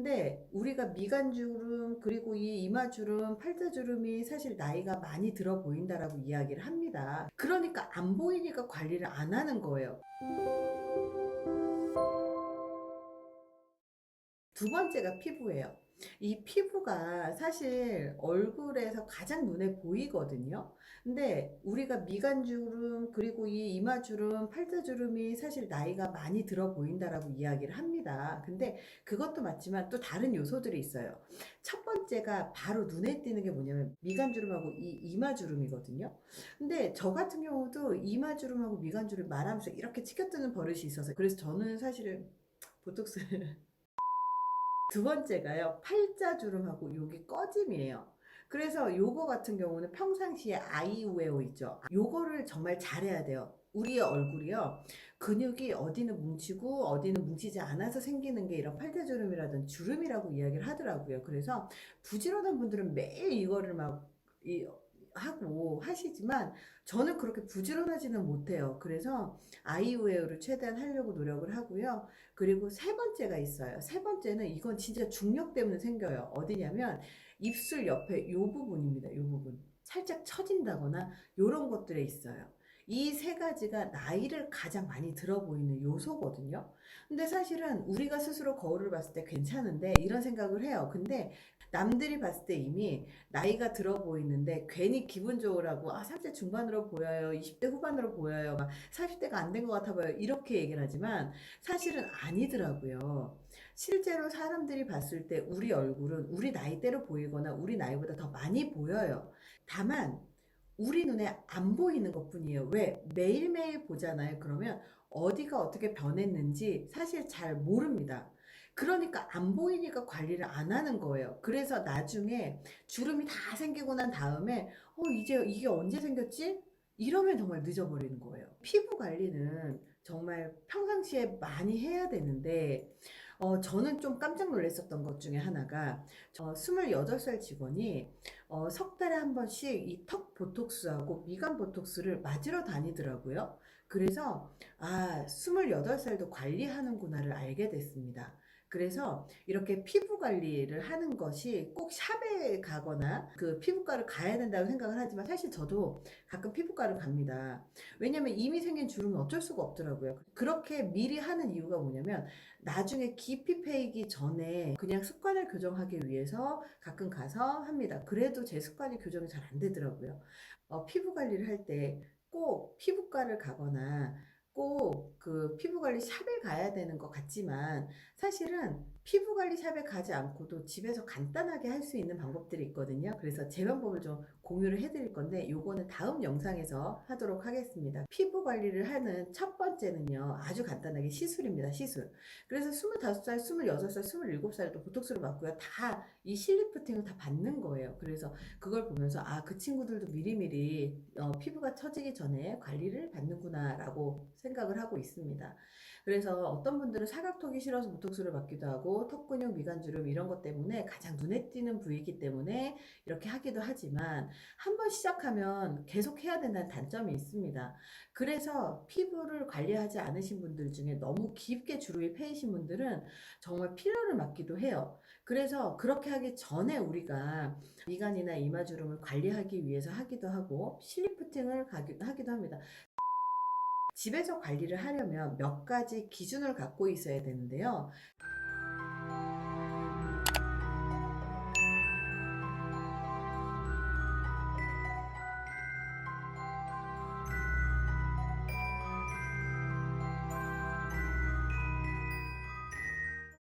근데 우리가 미간주름 그리고 이 이마주름, 팔자주름이 사실 나이가 많이 들어 보인다라고 이야기를 합니다. 그러니까 안 보이니까 관리를 안 하는 거예요. 두 번째가 피부예요. 이 피부가 사실 얼굴에서 가장 눈에 보이거든요. 근데 우리가 미간주름 그리고 이 이마주름, 팔자주름이 사실 나이가 많이 들어 보인다라고 이야기를 합니다. 근데 그것도 맞지만 또 다른 요소들이 있어요. 첫 번째가 바로 눈에 띄는 게 뭐냐면 미간주름하고 이 이마주름이거든요. 근데 저 같은 경우도 이마주름하고 미간주름 말하면서 이렇게 치켜뜨는 버릇이 있어서 그래서 저는 사실은 보톡스를 두 번째가요, 팔자주름하고 여기 꺼짐이에요. 그래서 요거 같은 경우는 평상시에 아이웨어 있죠. 요거를 정말 잘해야 돼요. 우리의 얼굴이요. 근육이 어디는 뭉치고 어디는 뭉치지 않아서 생기는 게 이런 팔자주름이라든 주름이라고 이야기를 하더라고요. 그래서 부지런한 분들은 매일 이거를 하고 하시지만 저는 그렇게 부지런하지는 못해요. 그래서 아이웨어를 최대한 하려고 노력을 하고요. 그리고 세 번째가 있어요. 세 번째는 이건 진짜 중력 때문에 생겨요. 어디냐면 입술 옆에 요 부분입니다. 요 부분. 살짝 처진다거나 요런 것들에 있어요. 이 세 가지가 나이를 가장 많이 들어 보이는 요소거든요. 근데 사실은 우리가 스스로 거울을 봤을 때 괜찮은데 이런 생각을 해요. 근데 남들이 봤을 때 이미 나이가 들어 보이는데 괜히 기분 좋으라고 30대 중반으로 보여요. 20대 후반으로 보여요. 막 40대가 안 된 것 같아 보여요. 이렇게 얘기를 하지만 사실은 아니더라고요. 실제로 사람들이 봤을 때 우리 얼굴은 우리 나이대로 보이거나 우리 나이보다 더 많이 보여요. 다만 우리 눈에 안 보이는 것뿐이에요. 왜? 매일매일 보잖아요. 그러면 어디가 어떻게 변했는지 사실 잘 모릅니다. 그러니까 안 보이니까 관리를 안 하는 거예요. 그래서 나중에 주름이 다 생기고 난 다음에 이제 이게 언제 생겼지? 이러면 정말 늦어버리는 거예요. 피부 관리는 정말 평상시에 많이 해야 되는데 저는 좀 깜짝 놀랐었던 것 중에 하나가 28살 직원이 석 달에 한 번씩 이 턱 보톡스하고 미간 보톡스를 맞으러 다니더라고요. 그래서 28살도 관리하는구나를 알게 됐습니다. 그래서 이렇게 피부 관리를 하는 것이 꼭 샵에 가거나 그 피부과를 가야 된다고 생각을 하지만 사실 저도 가끔 피부과를 갑니다. 왜냐면 이미 생긴 주름은 어쩔 수가 없더라고요. 그렇게 미리 하는 이유가 뭐냐면 나중에 깊이 패이기 전에 그냥 습관을 교정하기 위해서 가끔 가서 합니다. 그래도 제 습관이 교정이 잘 안 되더라고요. 피부 관리를 할 때 꼭 피부과를 가거나 꼭 그 피부 관리 샵에 가야 되는 것 같지만 사실은 피부 관리 샵에 가지 않고도 집에서 간단하게 할 수 있는 방법들이 있거든요. 그래서 제 방법을 좀 공유를 해드릴 건데 요거는 다음 영상에서 하도록 하겠습니다. 피부 관리를 하는 첫 번째는요. 아주 간단하게 시술입니다. 시술. 그래서 25살, 26살, 27살도 보톡스를 맞고요. 다 이 실리프팅을 다 받는 거예요. 그래서 그걸 보면서 그 친구들도 미리미리 피부가 처지기 전에 관리를 받는구나라고 생각을 하고 있습니다. 그래서 어떤 분들은 사각턱이 싫어서 보톡스를 맞기도 하고 턱 근육, 미간주름 이런 것 때문에 가장 눈에 띄는 부위이기 때문에 이렇게 하기도 하지만 한번 시작하면 계속 해야 된다는 단점이 있습니다. 그래서 피부를 관리하지 않으신 분들 중에 너무 깊게 주름이 패이신 분들은 정말 필러를 맞기도 해요. 그래서 그렇게 하기 전에 우리가 미간이나 이마주름을 관리하기 위해서 하기도 하고 실리프팅을 하기도 합니다. 집에서 관리를 하려면 몇 가지 기준을 갖고 있어야 되는데요.